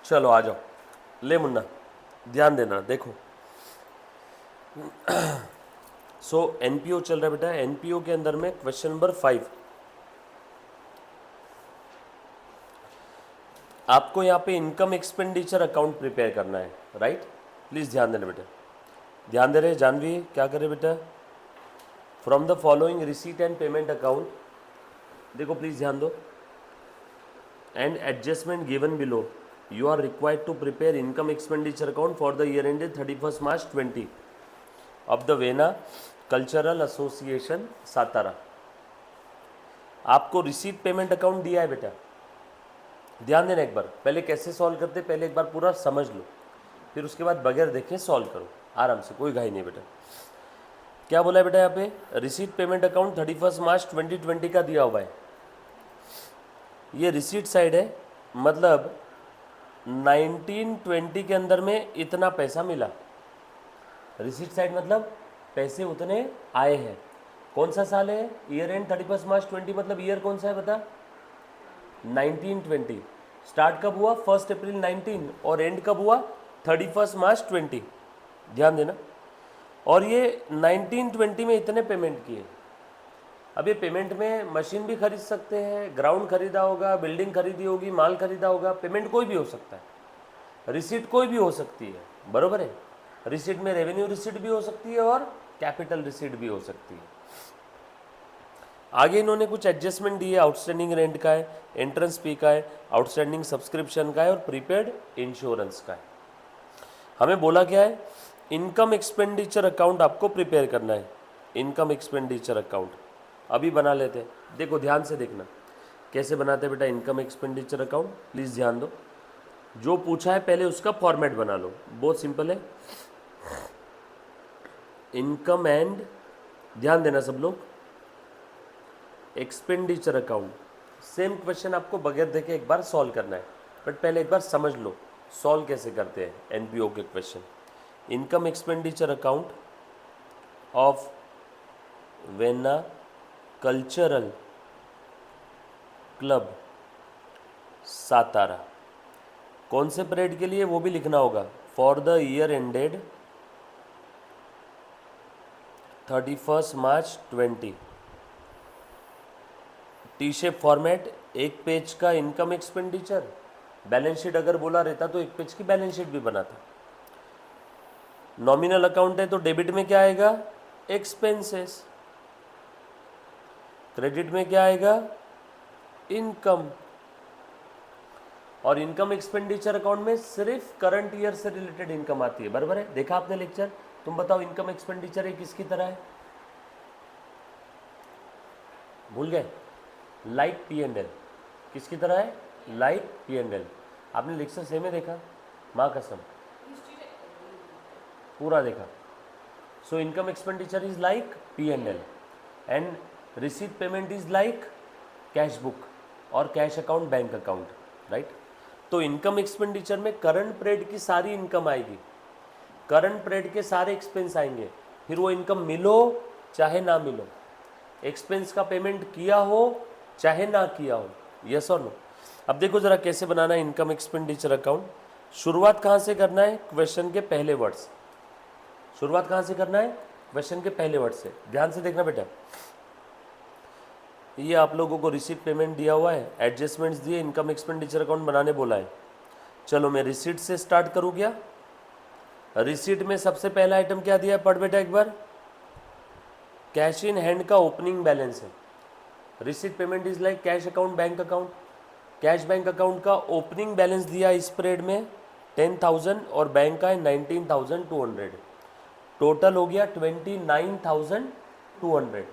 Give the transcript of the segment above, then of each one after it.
चलो आ जाओ, ले मुन्ना ध्यान देना, देखो। सो एनपीओ चल रहा है बेटा, एनपीओ के अंदर में क्वेश्चन नंबर 5, आपको यहाँ पे इनकम एक्सपेंडिचर अकाउंट प्रिपेयर करना है, राइट। प्लीज़ ध्यान देना बेटा, ध्यान दे रहे जानवी, क्या करे बेटा, from the following receipt and payment account, देखो प्लीज़ ध्यान दो, and adjustment given below, you are required to prepare income expenditure account for the year ended 31 March 20 of the Vena Cultural Association Satara. आपको रिसीट पेमेंट अकाउंट दिया है बेटा, ध्यान देना एक बार, पहले कैसे सॉल्व करते पहले एक बार पूरा समझ लो, फिर उसके बाद बगैर देखे सॉल्व करो आराम से, कोई घाई नहीं बेटा। क्या बोला है बेटा यहाँ पे, रिसीट पेमेंट अकाउंट 31 मार्च 2020 का दिया हुआ है, ये रिसीट साइड है, मतलब 1920 के अंदर में इतना पैसा मिला, रिसीट साइड मतलब पैसे उतने आए हैं। कौन सा साल है, ईयर एंड 31 मार्च 20, मतलब ईयर कौन सा है बता, 1920। स्टार्ट कब हुआ, 1 अप्रैल 19 और एंड कब हुआ 31 मार्च 20, ध्यान देना। और ये 1920 में इतने पेमेंट किए। अब ये पेमेंट में मशीन भी खरीद सकते हैं, ग्राउंड खरीदा होगा, बिल्डिंग खरीदी होगी, माल खरीदा होगा, पेमेंट कोई भी हो सकता है, रिसीट कोई भी हो सकती है, बरोबर है। रिसीट में रेवेन्यू रिसीट भी हो सकती है और कैपिटल रिसीट भी हो सकती है। आगे इन्होंने कुछ एडजस्टमेंट दिए, आउटस्टैंडिंग रेंट का है, एंट्रेंस फी का है, आउटस्टैंडिंग सब्सक्रिप्शन का है और प्रीपेड इंश्योरेंस का है। हमें बोला क्या है, इनकम एक्सपेंडिचर अकाउंट आपको प्रिपेयर करना है, इनकम एक्सपेंडिचर अकाउंट अभी बना लेते हैं। देखो ध्यान से देखना कैसे बनाते हैं बेटा इनकम एक्सपेंडिचर अकाउंट, प्लीज़ ध्यान दो, जो पूछा है पहले उसका फॉर्मेट बना लो, बहुत सिंपल है। इनकम एंड, ध्यान देना सब लोग, एक्सपेंडिचर अकाउंट, सेम क्वेश्चन आपको बगैर देखे एक बार सॉल्व करना है, बट पहले एक बार समझ लो सॉल्व कैसे करते हैं एनपीओ के question. Income expenditure account of vena cultural club Satara, कौन से पीरियड के लिए वो भी लिखना होगा, for the year ended 31 March 20, T shape format, एक पेज का इनकम एक्सपेंडिचर, बैलेंस शीट अगर बोला रहता तो एक पेज की बैलेंस शीट भी बनाता। नॉमिनल अकाउंट है तो डेबिट में क्या आएगा, एक्सपेंसेस, क्रेडिट में क्या आएगा, इनकम। और इनकम एक्सपेंडिचर अकाउंट में सिर्फ करंट ईयर से रिलेटेड इनकम आती है, बराबर है, देखा आपने लेक्चर। तुम बताओ इनकम एक्सपेंडिचर है किसकी तरह है, भूल गए, लाइक पी एंड एल, किसकी तरह है, लाइक पी एंड एल। आपने लेक्चर सेम में देखा, माँ कसम पूरा देखा। So income expenditure is like P and L and receipt payment is like cash book और cash account bank account, right. तो इनकम एक्सपेंडिचर में करंट पीरियड की सारी इनकम आएगी, करंट पीरियड के सारे एक्सपेंस आएंगे, फिर वो इनकम मिलो चाहे ना मिलो, एक्सपेंस का पेमेंट किया हो चाहे ना किया हो, यस और नो। अब देखो जरा कैसे बनाना है इनकम एक्सपेंडिचर अकाउंट। शुरुआत कहाँ से करना है, क्वेश्चन के पहले वर्ड्स, शुरुआत कहाँ से करना है, क्वेश्चन के पहले वर्ड से, ध्यान से देखना बेटा। ये आप लोगों को रिसीट पेमेंट दिया हुआ है, एडजस्टमेंट्स दिए, इनकम एक्सपेंडिचर अकाउंट बनाने बोला है। चलो मैं रिसीट से स्टार्ट करूँ क्या, रिसीट में सबसे पहला आइटम क्या दिया है, पढ़ बेटा एक बार, कैश इन हैंड का ओपनिंग बैलेंस है। Receipt payment is like cash account bank account, cash bank account का ओपनिंग बैलेंस दिया इस पीरियड में 10,000 और बैंक का है 19,200, टोटल हो गया 29,200।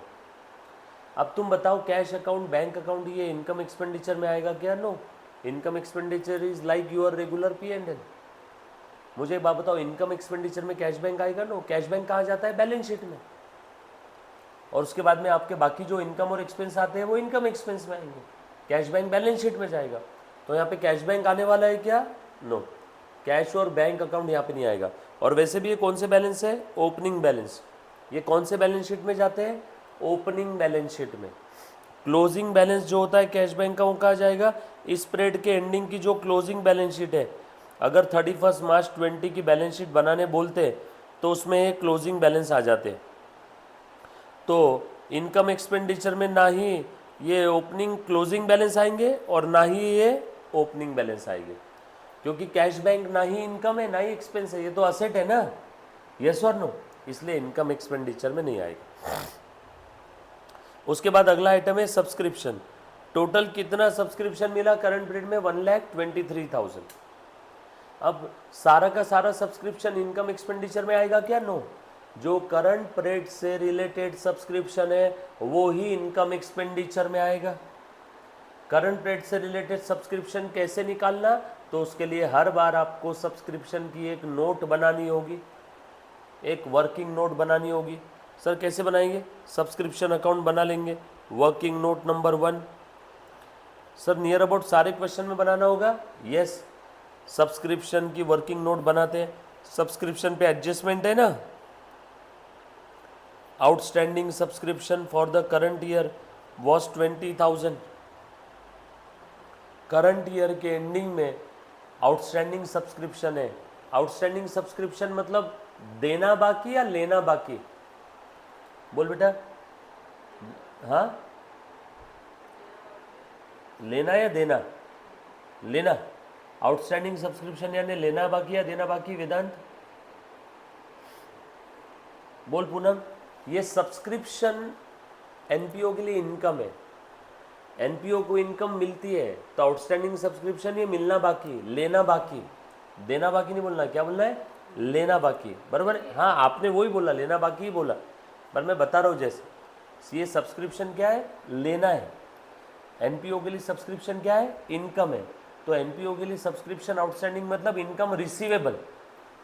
अब तुम बताओ कैश अकाउंट बैंक अकाउंट ये इनकम एक्सपेंडिचर में आएगा क्या, no, income expenditure is like your regular P and L. मुझे एक बात बताओ, इनकम एक्सपेंडिचर में कैश बैंक आएगा, नो, कैश बैंक कहाँ जाता है, बैलेंस शीट में, और उसके बाद में आपके बाकी जो इनकम और एक्सपेंस आते हैं वो इनकम एक्सपेंस में आएंगे, कैश बैंक बैलेंस शीट में जाएगा। तो यहाँ पे कैश बैंक आने वाला है क्या, नो, कैश और बैंक अकाउंट यहाँ पे नहीं आएगा। और वैसे भी ये कौन से बैलेंस है, ओपनिंग बैलेंस, ये कौन से बैलेंस शीट में जाते हैं, ओपनिंग बैलेंस शीट में। क्लोजिंग बैलेंस जो होता है कैश बैंक का वो कहाँ जाएगा, इस पीरियड के एंडिंग की जो क्लोजिंग बैलेंस शीट है अगर 31 मार्च 20 की बैलेंस शीट बनाने बोलते तो उसमें एक क्लोजिंग बैलेंस आ जाते। तो इनकम एक्सपेंडिचर में ना ही ये ओपनिंग क्लोजिंग बैलेंस आएंगे और ना ही ये ओपनिंग बैलेंस आएंगे, क्योंकि कैश बैंक ना ही इनकम है ना ही एक्सपेंस है, ये तो असेट है ना, यस और नो, इसलिए इनकम एक्सपेंडिचर में नहीं आएगा। उसके बाद अगला आइटम है सब्सक्रिप्शन। टोटल कितना सब्सक्रिप्शन मिला करंट पीरियड में? 1,23,000। अब सारा का सारा सब्सक्रिप्शन इनकम एक्सपेंडिचर में आएगा क्या? नो। जो करंट पीरियड से रिलेटेड सब्सक्रिप्शन है वो ही इनकम एक्सपेंडिचर में आएगा। करंट पीरियड से रिलेटेड सब्सक्रिप्शन कैसे निकालना? तो उसके लिए हर बार आपको सब्सक्रिप्शन की एक नोट बनानी होगी, एक वर्किंग नोट बनानी होगी। सर कैसे बनाएंगे? सब्सक्रिप्शन अकाउंट बना लेंगे, working note number 1। Sir near about सारे क्वेश्चन में बनाना होगा? यस, सब्सक्रिप्शन की वर्किंग नोट बनाते हैं। सब्सक्रिप्शन पे एडजस्टमेंट है ना, outstanding subscription for the current year was 20,000। Current year के एंडिंग में आउटस्टैंडिंग सब्सक्रिप्शन है। आउटस्टैंडिंग सब्सक्रिप्शन मतलब देना बाकी या लेना बाकी? बोल बेटा, हाँ, लेना या देना? लेना। आउटस्टैंडिंग सब्सक्रिप्शन यानी लेना बाकी या देना बाकी? वेदांत बोल। पूनम, ये सब्सक्रिप्शन एनपीओ के लिए इनकम है, एनपीओ को इनकम मिलती है, तो आउटस्टैंडिंग सब्सक्रिप्शन ये मिलना बाकी, लेना बाकी, देना बाकी नहीं बोलना। क्या बोलना है? लेना बाकी, बराबर है? हाँ, आपने वही बोला, लेना बाकी ही बोला, पर मैं बता रहा हूँ जैसे ये सब्सक्रिप्शन क्या है? लेना है। एनपीओ के लिए सब्सक्रिप्शन क्या है? इनकम है। तो एनपीओ के लिए सब्सक्रिप्शन आउटस्टैंडिंग मतलब इनकम रिसीवेबल,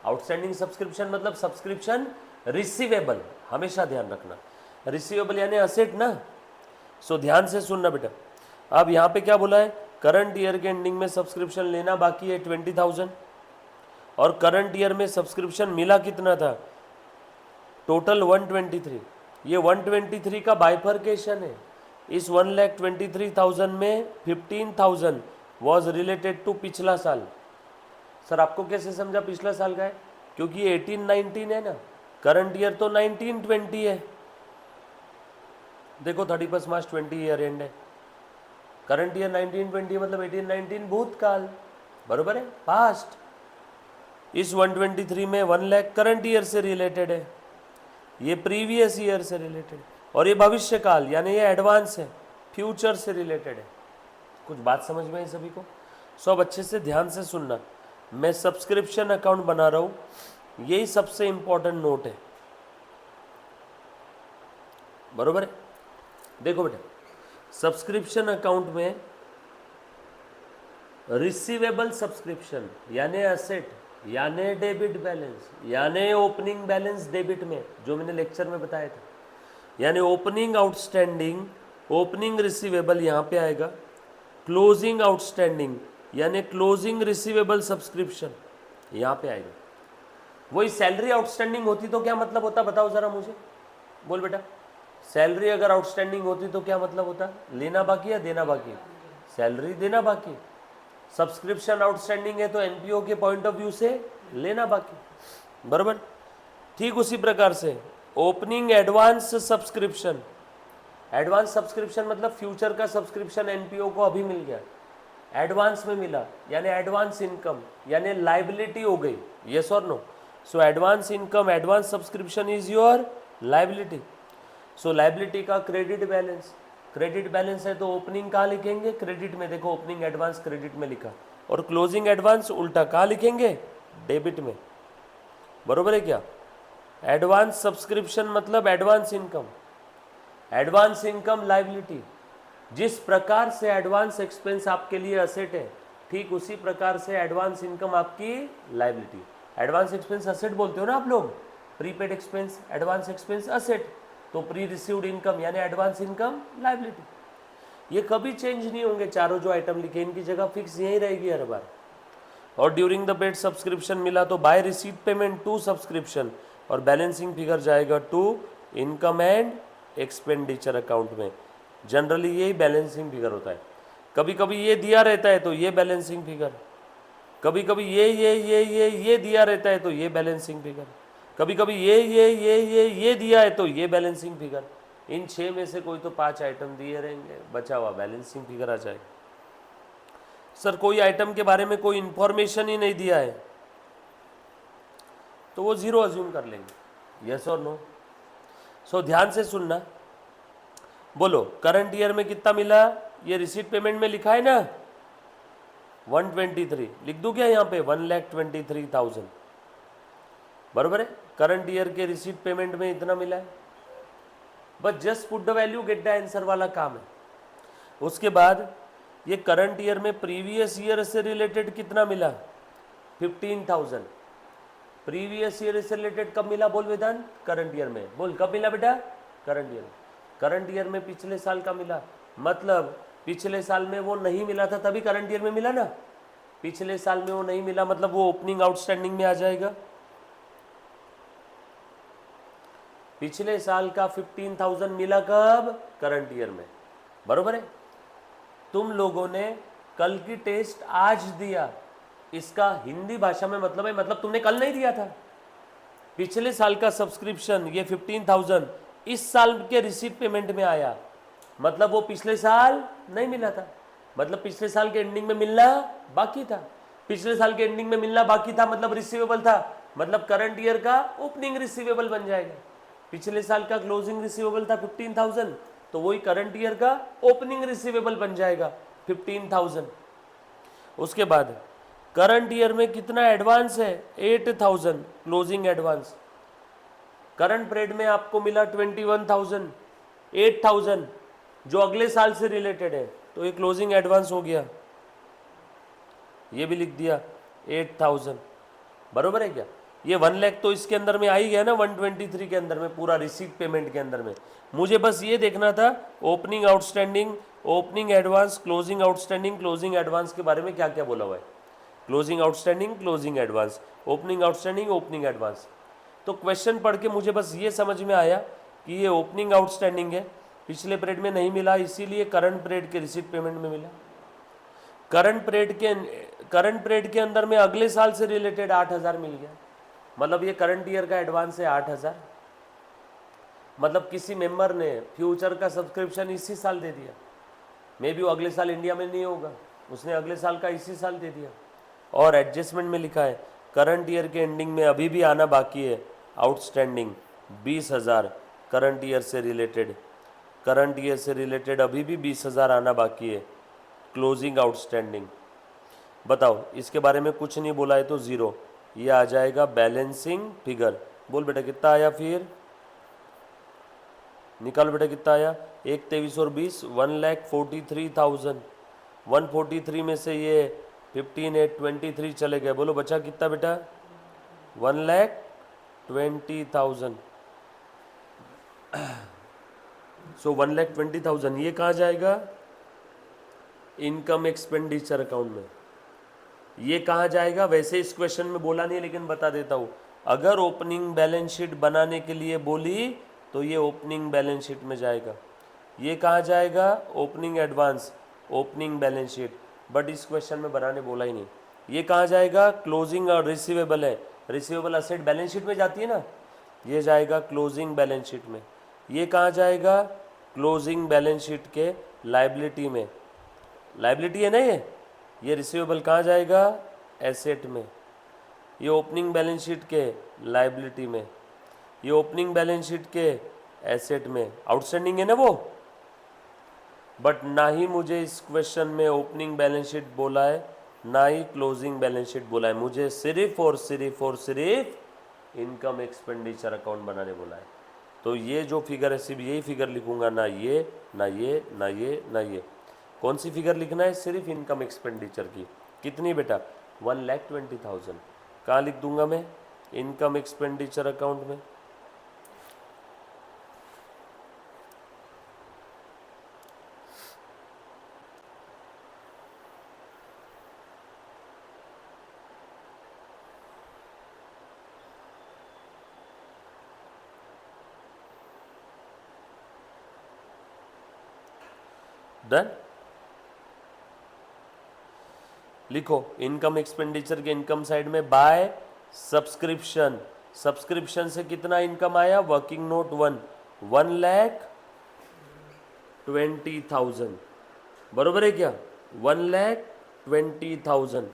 आउटस्टैंडिंग सब्सक्रिप्शन मतलब सब्सक्रिप्शन रिसीवेबल, हमेशा ध्यान रखना। रिसीवेबल यानी असेट ना, सो ध्यान से सुनना बेटा। अब यहाँ पे क्या बोला है? करंट ईयर के एंडिंग में सब्सक्रिप्शन लेना बाकी है 20,000, और करंट ईयर में सब्सक्रिप्शन मिला कितना था? टोटल 123। ये 123 का बाइफर्केशन है। इस 1,23,000 में 15,000 वॉज रिलेटेड टू पिछला साल। सर आपको कैसे समझा पिछला साल का है? क्योंकि ये 18-19 है ना, करंट ईयर तो 19-20 है। देखो 31 मार्च 20 ईयर एंड है, करंट ईयर 19-20 मतलब 18-19 भूतकाल, बरोबर है, पास्ट। इस 123 में 1 लाख करंट ईयर से रिलेटेड है, ये प्रीवियस ईयर से रिलेटेड, और ये भविष्य काल यानी ये एडवांस है, फ्यूचर से रिलेटेड है। कुछ बात समझ में है सभी को? सब अच्छे से ध्यान से सुनना। मैं सब्सक्रिप्शन अकाउंट बना रहा हूँ, यही सबसे इंपॉर्टेंट नोट है, बरोबर है? देखो बेटा, सब्सक्रिप्शन अकाउंट में रिसीवेबल सब्सक्रिप्शन यानी असेट यानी डेबिट बैलेंस यानी ओपनिंग बैलेंस डेबिट में, जो मैंने लेक्चर में बताया था, यानी ओपनिंग आउटस्टैंडिंग, ओपनिंग रिसीवेबल यहाँ पे आएगा, क्लोजिंग आउटस्टैंडिंग यानी क्लोजिंग रिसीवेबल सब्सक्रिप्शन यहाँ पे आएगा। वही सैलरी आउटस्टैंडिंग होती तो क्या मतलब होता? बताओ जरा मुझे, बोल बेटा। सैलरी अगर आउटस्टैंडिंग होती तो क्या मतलब होता? लेना बाकी या देना बाकी? सैलरी देना बाकी। सब्सक्रिप्शन आउटस्टैंडिंग है तो एनपीओ के पॉइंट ऑफ व्यू से लेना बाकी, बराबर। ठीक उसी प्रकार से opening advance subscription, advance subscription मतलब फ्यूचर का सब्सक्रिप्शन एनपीओ को अभी मिल गया, एडवांस में मिला, यानी एडवांस इनकम यानी लाइबिलिटी हो गई, यस और no? So advance income, advance subscription is your liability. So liability का क्रेडिट बैलेंस, क्रेडिट बैलेंस है तो ओपनिंग कहाँ लिखेंगे? क्रेडिट में। देखो ओपनिंग एडवांस क्रेडिट में लिखा, और क्लोजिंग एडवांस उल्टा कहाँ लिखेंगे? डेबिट में, बरोबर है क्या? एडवांस सब्सक्रिप्शन मतलब advance income, advance income liability. जिस प्रकार से एडवांस एक्सपेंस आपके लिए असेट है, ठीक उसी प्रकार से एडवांस इनकम आपकी लाइबिलिटी। एडवांस एक्सपेंस असेट बोलते हो ना आप लोग, prepaid expense, advance expense asset, तो प्री रिसीव्ड इनकम यानी एडवांस इनकम लाइबिलिटी। ये कभी चेंज नहीं होंगे, चारों जो आइटम लिखे इनकी जगह फिक्स यही रहेगी हर बार। और ड्यूरिंग द पेड सब्सक्रिप्शन मिला तो by receipt payment to subscription, और बैलेंसिंग फिगर जाएगा to income and expenditure account में। जनरली यही बैलेंसिंग फिगर होता है, कभी कभी ये दिया रहता है तो ये बैलेंसिंग फिगर, कभी कभी ये दिया रहता है तो ये बैलेंसिंग फिगर, कभी कभी ये दिया है तो ये बैलेंसिंग फिगर। इन 6 में से कोई तो 5 आइटम दिए रहेंगे, बचा हुआ बैलेंसिंग फिगर आ जाएगा। सर कोई आइटम के बारे में कोई इंफॉर्मेशन ही नहीं दिया है तो वो 0 अज्यूम कर लेंगे, यस और नो। सो ध्यान से सुनना, बोलो करंट ईयर में कितना मिला, ये रिसीट पेमेंट में लिखा है ना 123, लिख दूं क्या यहाँ पे 1,23,000, बराबर है। करंट ईयर के रिसीट पेमेंट में इतना मिला है, बस just put the value get the answer वाला काम है। उसके बाद ये करंट ईयर में प्रीवियस ईयर से रिलेटेड कितना मिला 15,000, प्रीवियस ईयर से रिलेटेड कब मिला बोल वेदांत, करंट ईयर में, बोल कब मिला बेटा, करंट ईयर में। करंट ईयर में पिछले साल का मिला, मतलब पिछले साल में वो नहीं मिला था तभी करंट ईयर में मिला ना, पिछले साल में वो नहीं मिला मतलब वो ओपनिंग आउटस्टैंडिंग में आ जाएगा। पिछले साल का 15,000 मिला कब, करंट ईयर में, बरोबर है। तुम लोगों ने कल की टेस्ट आज दिया, इसका हिंदी भाषा में मतलब है, मतलब तुमने कल नहीं दिया था। पिछले साल का सब्सक्रिप्शन ये 15,000 इस साल के रिसीट पेमेंट में आया, मतलब वो पिछले साल नहीं मिला था, मतलब पिछले साल के एंडिंग में मिलना बाकी था। पिछले साल के एंडिंग में मिलना बाकी था मतलब रिसीवेबल था, मतलब करंट ईयर का ओपनिंग रिसीवेबल बन जाएगा। पिछले साल का क्लोजिंग रिसीवेबल था 15,000, तो वही करंट ईयर का ओपनिंग रिसीवेबल बन जाएगा 15,000। उसके बाद करंट ईयर में कितना एडवांस है 8,000 क्लोजिंग एडवांस। करंट पीरियड में आपको मिला 21,000, 8,000 जो अगले साल से रिलेटेड है, तो ये क्लोजिंग एडवांस हो गया, ये भी लिख दिया 8,000, बरोबर है क्या। ये 1 लाख तो इसके अंदर में आ ही गया ना 123 के अंदर में, पूरा रिसीट पेमेंट के अंदर में। मुझे बस ये देखना था opening outstanding, opening advance, closing outstanding, closing advance के बारे में क्या क्या बोला हुआ है, closing outstanding, closing advance, opening outstanding, opening advance. तो क्वेश्चन पढ़ के मुझे बस ये समझ में आया कि ये ओपनिंग आउटस्टैंडिंग है, पिछले पीरियड में नहीं मिला इसीलिए करंट पीरियड के रिसीट पेमेंट में मिला। करंट पीरियड के अंदर में अगले साल से रिलेटेड 8,000 मिल गया, मतलब ये करंट ईयर का एडवांस है 8,000। मतलब किसी मेंबर ने फ्यूचर का सब्सक्रिप्शन इसी साल दे दिया, मे बी वो अगले साल इंडिया में नहीं होगा, उसने अगले साल का इसी साल दे दिया। और एडजस्टमेंट में लिखा है करंट ईयर के एंडिंग में अभी भी आना बाकी है आउटस्टैंडिंग 20,000, करंट ईयर से रिलेटेड, करंट ईयर से रिलेटेड अभी भी 20,000 आना बाकी है क्लोजिंग आउटस्टैंडिंग। बताओ इसके बारे में कुछ नहीं बोला है तो 0, ये आ जाएगा बैलेंसिंग फिगर। बोल बेटा कितना आया, फिर निकाल बेटा कितना आया, 1,23 और 20 1,43,000, 143 में से ये 15,823 चले गए, बोलो बचा कितना बेटा 1,20,000। सो 1,20,000 ये कहाँ जाएगा, इनकम एक्सपेंडिचर अकाउंट में। ये कहाँ जाएगा, वैसे इस क्वेश्चन में बोला नहीं लेकिन बता देता हूँ, अगर ओपनिंग बैलेंस शीट बनाने के लिए बोली तो ये ओपनिंग बैलेंस शीट में जाएगा। ये कहाँ जाएगा, opening advance, opening balance sheet, but इस क्वेश्चन में बनाने बोला ही नहीं। ये कहाँ जाएगा, क्लोजिंग और रिसीवेबल है, रिसीवेबल असेट बैलेंस शीट में जाती है ना, ये जाएगा क्लोजिंग बैलेंस शीट में। ये कहाँ जाएगा, क्लोजिंग बैलेंस शीट के लाइबिलिटी में, लाइबिलिटी है ना ये रिसीवेबल कहाँ जाएगा, एसेट में। ये ओपनिंग बैलेंस शीट के लाइबिलिटी में, ये ओपनिंग बैलेंस शीट के एसेट में, आउटस्टैंडिंग है ना वो। बट ना ही मुझे इस क्वेश्चन में ओपनिंग बैलेंस शीट बोला है ना ही क्लोजिंग बैलेंस शीट बोला है, मुझे सिर्फ और सिर्फ इनकम एक्सपेंडिचर अकाउंट बनाने बोला है। तो ये जो फिगर है सिर्फ यही फिगर लिखूंगा, ना ये ना ये ना ये ना ये। कौन सी फिगर लिखना है, सिर्फ इनकम एक्सपेंडिचर की। कितनी बेटा 1,20,000। कहाँ लिख दूंगा मैं, इनकम एक्सपेंडिचर अकाउंट में। डन। लिखो इनकम एक्सपेंडिचर के इनकम साइड में बाय सब्सक्रिप्शन, सब्सक्रिप्शन से कितना इनकम आया, वर्किंग नोट 1,20,000, बरोबर है क्या, 1,20,000।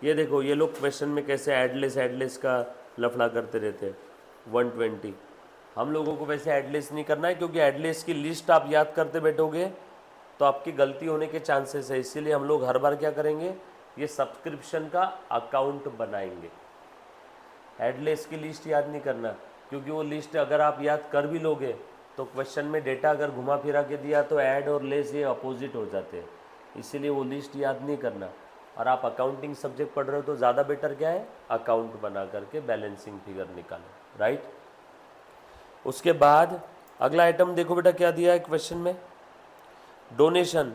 ये देखो ये लोग क्वेश्चन में कैसे एडलेस का लफड़ा करते रहते हैं। 120 हम लोगों को वैसे एडलेस नहीं करना है, क्योंकि एडलेस की लिस्ट आप याद करते बैठोगे तो आपकी गलती होने के चांसेस है। इसीलिए हम लोग हर बार क्या करेंगे, ये सब्सक्रिप्शन का अकाउंट बनाएंगे। एडलेस की लिस्ट याद नहीं करना, क्योंकि वो लिस्ट अगर आप याद कर भी लोगे तो क्वेश्चन में डेटा अगर घुमा फिरा के दिया तो ऐड और लेस ये अपोजिट हो जाते हैं। इसीलिए वो लिस्ट याद नहीं करना। और आप अकाउंटिंग सब्जेक्ट पढ़ रहे हो तो ज़्यादा बेटर क्या है, अकाउंट बना करके बैलेंसिंग फिगर निकालो, राइट। उसके बाद अगला आइटम देखो बेटा क्या दिया है क्वेश्चन में, डोनेशन।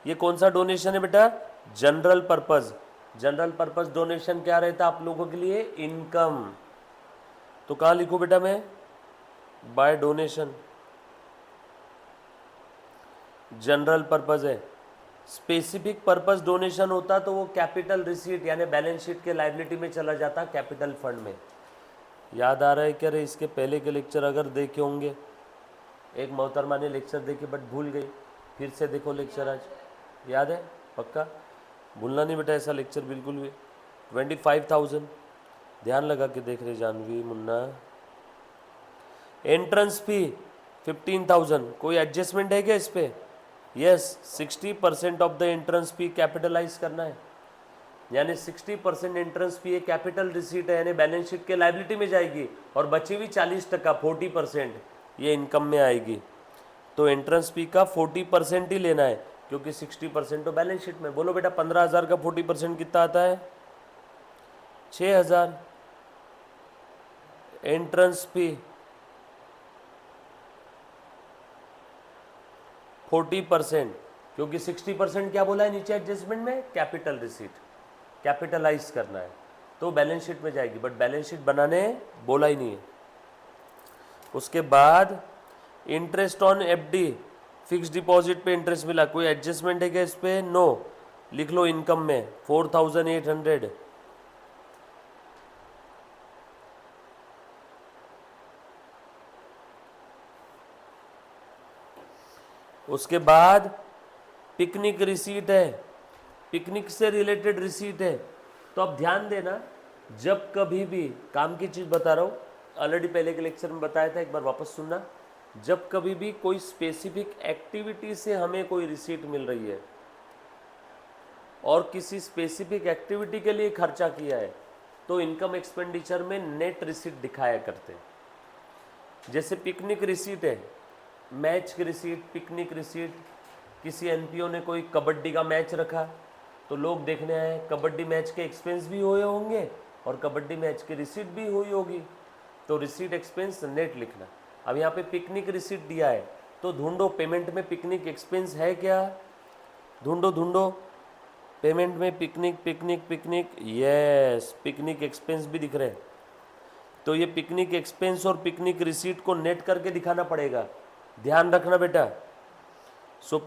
ये कौन सा डोनेशन है बेटा, general purpose. General purpose donation क्या रहता है आप लोगों के लिए, इनकम। तो कहाँ लिखूं बेटा मैं, बाय डोनेशन, जनरल पर्पस है। स्पेसिफिक पर्पस डोनेशन होता तो वो कैपिटल रिसीट यानी बैलेंस शीट के लायबिलिटी में चला जाता, कैपिटल फंड में। याद आ रहा है क्या रे, इसके पहले के लेक्चर अगर देखे होंगे, एक मोहतरमा ने लेक्चर देखे बट भूल गई, फिर से देखो लेक्चर आज, याद है पक्का, भूलना नहीं बेटा ऐसा लेक्चर बिल्कुल भी। 25,000 ध्यान लगा के देख रहे जानवी मुन्ना। एंट्रेंस फी 15,000, कोई एडजस्टमेंट है क्या इस पे, yes 60% of the entrance fee capitalise करना है, यानी 60% एंट्रेंस फी कैपिटल रिसीट है, यानी बैलेंस शीट के लायबिलिटी में जाएगी, और बची हुई 40% 40% ये इनकम में आएगी। तो एंट्रेंस फी का 40% ही लेना है, क्योंकि 60% तो बैलेंस शीट में। बोलो बेटा 15,000 का 40% कितना आता है, 6,000। एंट्रेंस फी 40%, क्योंकि 60% क्या बोला है नीचे एडजस्टमेंट में, कैपिटल रिसीट, कैपिटलाइज करना है तो बैलेंस शीट में जाएगी, बट बैलेंस शीट बनाने बोला ही नहीं है। उसके बाद interest on FD, fix deposit पे इंटरेस्ट मिला, कोई एडजस्टमेंट है क्या इस पे, नो। लिख लो इनकम में 4,800। उसके बाद पिकनिक रिसीट है, पिकनिक से रिलेटेड रिसीट है। तो अब ध्यान देना, जब कभी भी काम की चीज़ बता रहा हूँ, ऑलरेडी पहले के लेक्चर में बताया था, एक बार वापस सुनना। जब कभी भी कोई स्पेसिफिक एक्टिविटी से हमें कोई रिसीट मिल रही है और किसी स्पेसिफिक एक्टिविटी के लिए खर्चा किया है, तो इनकम एक्सपेंडिचर में नेट रिसीट दिखाया करते हैं। जैसे पिकनिक रिसीट है, मैच की रिसीट, पिकनिक रिसीट, किसी एनपीओ ने कोई कबड्डी का मैच रखा तो लोग देखने आए, कबड्डी मैच के एक्सपेंस भी हुए होंगे और कबड्डी मैच की रिसीट भी हुई होगी, तो रिसीट एक्सपेंस नेट लिखना। अब यहाँ पे पिकनिक रिसीट दिया है तो ढूंढो पेमेंट में पिकनिक एक्सपेंस है क्या, ढूंढो ढूंढो पेमेंट में picnic picnic picnic, yes picnic expense भी दिख रहे हैं। तो ये पिकनिक एक्सपेंस और पिकनिक रिसीट को नेट करके दिखाना पड़ेगा, ध्यान रखना बेटा। सो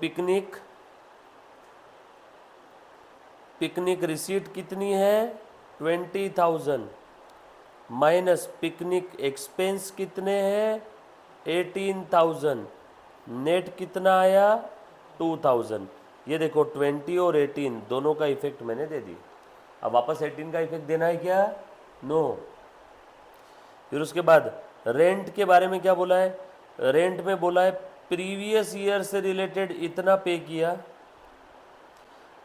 पिकनिक रिसीट कितनी है 20,000 माइनस पिकनिक एक्सपेंस कितने हैं 18,000, नेट कितना आया 2,000। ये देखो 20 और 18 दोनों का इफेक्ट मैंने दे दी। अब वापस 18 का इफेक्ट देना है क्या, नो। फिर उसके बाद रेंट के बारे में क्या बोला है, रेंट में बोला है प्रीवियस ईयर से रिलेटेड इतना पे किया,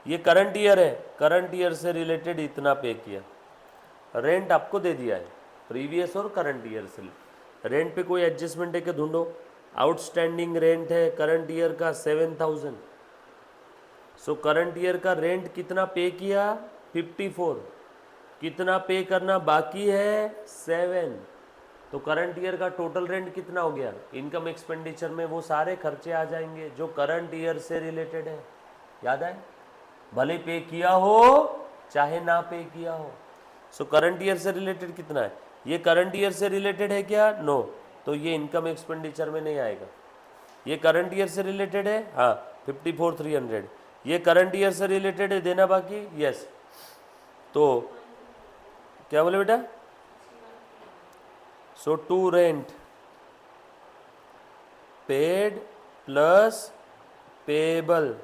ये करंट ईयर है, करंट ईयर से रिलेटेड इतना पे किया, रेंट आपको दे दिया है प्रीवियस और करंट ईयर से। रेंट पे कोई एडजस्टमेंट है क्या, ढूंढो। आउटस्टैंडिंग रेंट है करंट ईयर का 7,000, सो करंट ईयर का रेंट कितना पे किया 54, कितना पे करना बाकी है 7, तो करंट ईयर का टोटल रेंट कितना हो गया। इनकम एक्सपेंडिचर में वो सारे खर्चे आ जाएंगे जो करंट ईयर से रिलेटेड है, याद है, भले पे किया हो चाहे ना पे किया हो। सो करंट ईयर से रिलेटेड कितना है, ये करंट ईयर से रिलेटेड है क्या, नो, तो ये इनकम एक्सपेंडिचर में नहीं आएगा। ये करंट ईयर से रिलेटेड है, हाँ 54,300, ये करंट ईयर से रिलेटेड है, देना बाकी, यस। तो क्या बोले बेटा? So to rent paid plus payable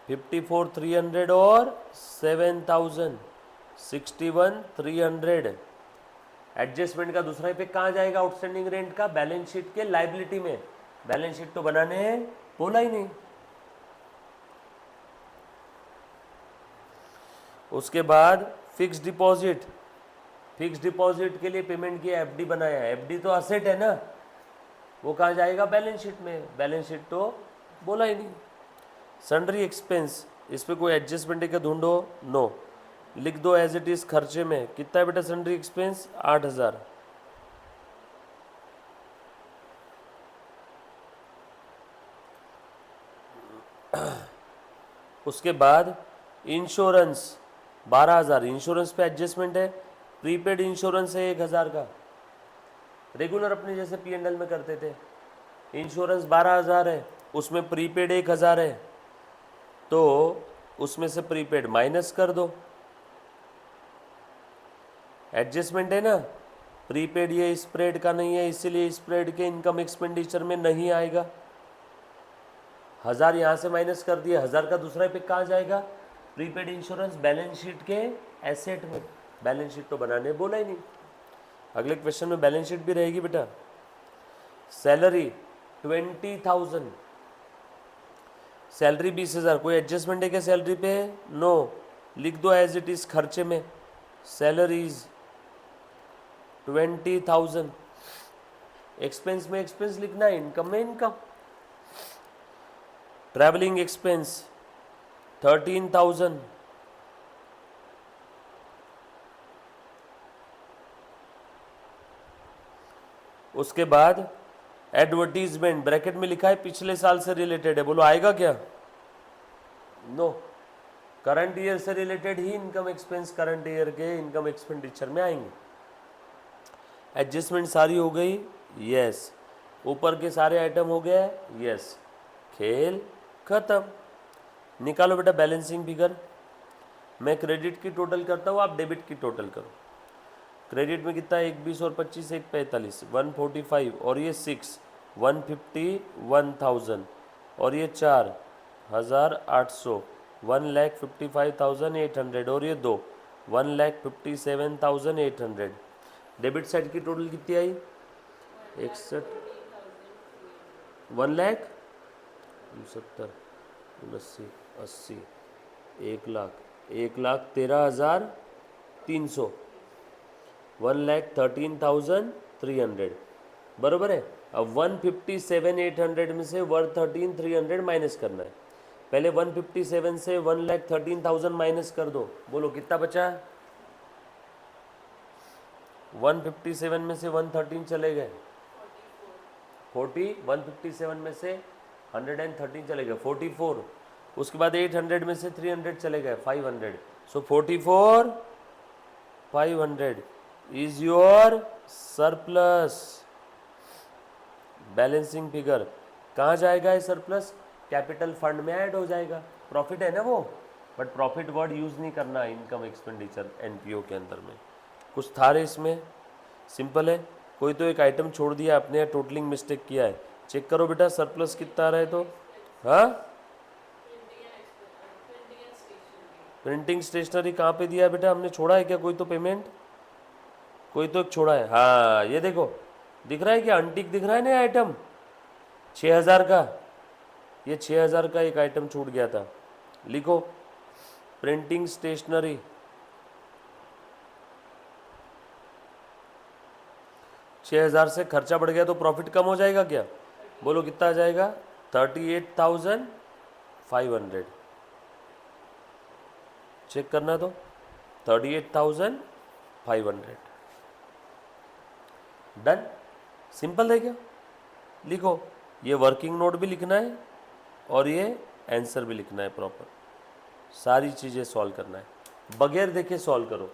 54,300 और 7,000 61,300। एडजस्टमेंट का दूसरा इफेक्ट कहाँ जाएगा आउटस्टैंडिंग रेंट का? बैलेंस शीट के लाइबिलिटी में। बैलेंस शीट तो बनाने बोला ही नहीं। उसके बाद फिक्स डिपॉजिट, फिक्स डिपॉजिट के लिए पेमेंट किया, एफडी बनाया। एफडी तो असेट है ना, वो कहाँ जाएगा? बैलेंस शीट में। बैलेंस शीट तो बोला ही नहीं। सन्ड्री एक्सपेंस, इस पे कोई एडजस्टमेंट है क्या? ढूंढो। नो, लिख दो एज इट इज खर्चे में। कितना है बेटा सन्ड्री एक्सपेंस? 8,000। उसके बाद इंश्योरेंस 12,000, इंश्योरेंस पे एडजस्टमेंट है। प्रीपेड इंश्योरेंस है 1,000 का, रेगुलर अपने जैसे P&L में करते थे। इंश्योरेंस 12,000 है, उसमें प्रीपेड 1,000 है, तो उसमें से प्रीपेड माइनस कर दो। एडजस्टमेंट है ना, प्रीपेड ये स्प्रेड का नहीं है, इसीलिए स्प्रेड के इनकम एक्सपेंडिचर में नहीं आएगा। 1,000 यहाँ से माइनस कर दिया, 1,000 का दूसरा इफेक्ट कहाँ जाएगा? प्रीपेड इंश्योरेंस बैलेंस शीट के एसेट में। बैलेंस शीट तो बनाने बोला ही नहीं। अगले क्वेश्चन में बैलेंस शीट भी रहेगी बेटा। सैलरी 20,000, सैलरी 20,000, कोई एडजस्टमेंट है क्या सैलरी पे? नो, लिख दो एज इट इज खर्चे में। सैलरीज 20,000, एक्सपेंस में एक्सपेंस लिखना है, इनकम में इनकम। ट्रैवलिंग एक्सपेंस 13,000, उसके बाद एडवर्टीजमेंट ब्रैकेट में लिखा है पिछले साल से रिलेटेड है, बोलो आएगा क्या? नो, करंट ईयर से रिलेटेड ही इनकम एक्सपेंस करंट ईयर के इनकम एक्सपेंडिचर में आएंगे। एडजस्टमेंट सारी हो गई, यस। ऊपर के सारे आइटम हो गए, यस। खेल खत्म। निकालो बेटा बैलेंसिंग फिगर। मैं क्रेडिट की टोटल करता हूँ, आप डेबिट की टोटल करो। क्रेडिट में कितना है? 1 20 और 25 1 45 145, और ये 6 150 1,000, और ये 4,800 1,55,800, और ये 2 1,57,800। डेबिट साइड की टोटल कितनी आई? 61 1,70 79 80 1,13,300 1,13,300, बराबर है। अब 157,800 में से 113,300 माइनस करना है। पहले 157 से 1,13,000 माइनस कर दो, बोलो कितना बचा? 157 में से 113 चले गए 40, 157 में से 113 चले गए 44, उसके बाद 800 में से 300 चले गए 500, सो 44,500 is your surplus. Balancing figure कहाँ जाएगा ये सरप्लस? कैपिटल फंड में ऐड हो जाएगा। प्रॉफिट है ना वो, बट प्रॉफिट वर्ड यूज़ नहीं करना इनकम एक्सपेंडिचर एनपीओ के अंदर में। कुछ था रे इसमें? सिंपल है। कोई तो एक आइटम छोड़ दिया आपने, टोटलिंग मिस्टेक किया है। चेक करो बेटा सरप्लस कितना आ रहा है तो। हाँ, प्रिंटिंग स्टेशनरी कहाँ पे दिया है बेटा? हमने छोड़ा है क्या कोई तो पेमेंट? कोई तो एक छोड़ा है। हाँ, ये देखो दिख रहा है क्या? अंटिक दिख रहा है ना आइटम 6,000 का। ये 6,000 का एक आइटम छूट गया था। लिखो प्रिंटिंग स्टेशनरी 6,000 से खर्चा बढ़ गया तो प्रॉफिट कम हो जाएगा क्या? बोलो कितना आ जाएगा? 38,500। चेक करना तो 38,500। डन। सिंपल है क्या? लिखो, ये वर्किंग नोट भी लिखना है और ये आंसर भी लिखना है प्रॉपर। सारी चीज़ें सॉल्व करना है, बगैर देखे सॉल्व करो।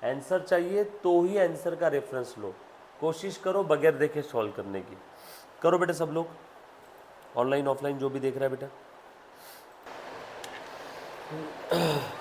आंसर चाहिए तो ही आंसर का रेफरेंस लो, कोशिश करो बगैर देखे सॉल्व करने की। करो बेटा सब लोग, ऑनलाइन ऑफलाइन जो भी देख रहा है बेटा। है